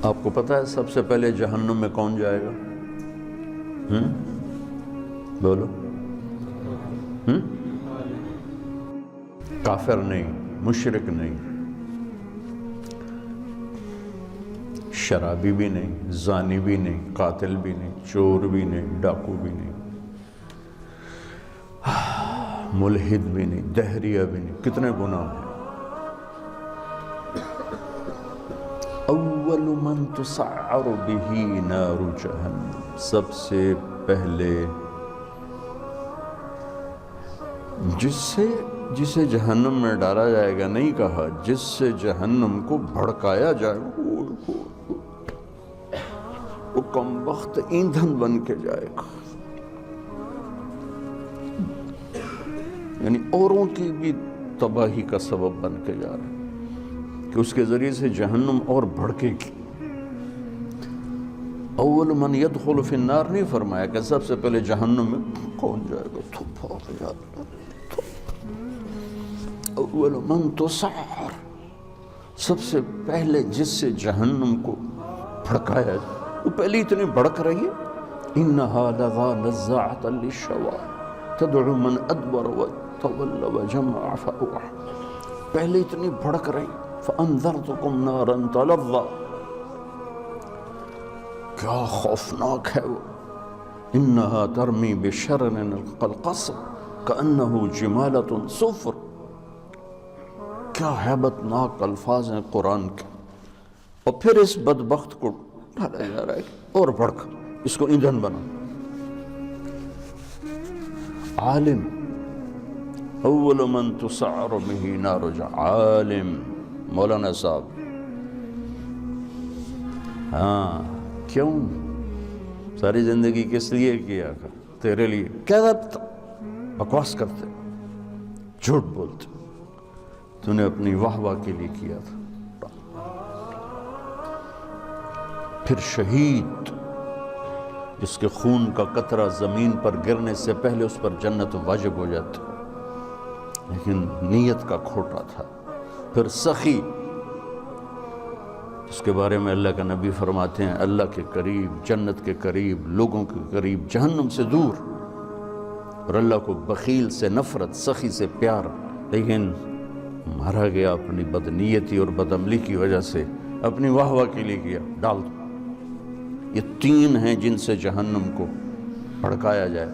آپ کو پتہ ہے سب سے پہلے جہنم میں کون جائے گا؟ بولو۔ کافر نہیں، مشرک نہیں، شرابی بھی نہیں، زانی بھی نہیں، قاتل بھی نہیں، چور بھی نہیں، ڈاکو بھی نہیں، ملحد بھی نہیں، دہریہ بھی نہیں۔ کتنے گناہ ہیں۔ اول من تسعر به نار جہنم، سب سے پہلے جسے جہنم میں ڈالا جائے گا، نہیں کہا جس سے جہنم کو بھڑکایا جائے گا، وہ کم وقت ایندھن بن کے جائے گا، یعنی اوروں کی بھی تباہی کا سبب بن کے جا رہا ہے کہ اس کے ذریعے سے جہنم اور بھڑکے گی۔ اول من يدخل فی النار نہیں فرمایا کہ سب سے پہلے جہنم میں کون جائے گا۔ اول من تسعر، سب سے پہلے جس سے جہنم کو بھڑکایا جائے، وہ پہلے اتنی بھڑک رہی ہے۔ انہا لظی نزاعۃ للشوی تدعو من ادبر وتولى وجمع فاوعى، پہلے اتنی بھڑک رہی۔ فانذرتکم نارا تلظی، کیا خوفناک ہے وہ۔ انہا ترمی بشرر کالقصر کانہ جمالۃ صفر، کیا ہیبت ناک الفاظ ہیں قرآن کے۔ اور پھر اس بدبخت کو ڈالا جا رہا ہے اور بھڑک، اس کو ایندھن بنا۔ عالم، اول من تسعر به نار جہنم، عالم، مولانا صاحب۔ ہاں، کیوں؟ ساری زندگی کس لیے کیا تھا؟ تیرے لیے۔ کیا بکواس کرتے، جھوٹ بولتے، تو نے اپنی واہ واہ کے لیے کیا تھا۔ پھر شہید، جس کے خون کا قطرہ زمین پر گرنے سے پہلے اس پر جنت واجب ہو جاتی، لیکن نیت کا کھوٹا تھا۔ پھر سخی، اس کے بارے میں اللہ کا نبی فرماتے ہیں اللہ کے قریب، جنت کے قریب، لوگوں کے قریب، جہنم سے دور۔ اور اللہ کو بخیل سے نفرت، سخی سے پیار، لیکن مارا گیا اپنی بدنیتی اور بدعملی کی وجہ سے، اپنی واہ واہ کے لیے کیا، ڈال دو۔ یہ تین ہیں جن سے جہنم کو بھڑکایا جائے۔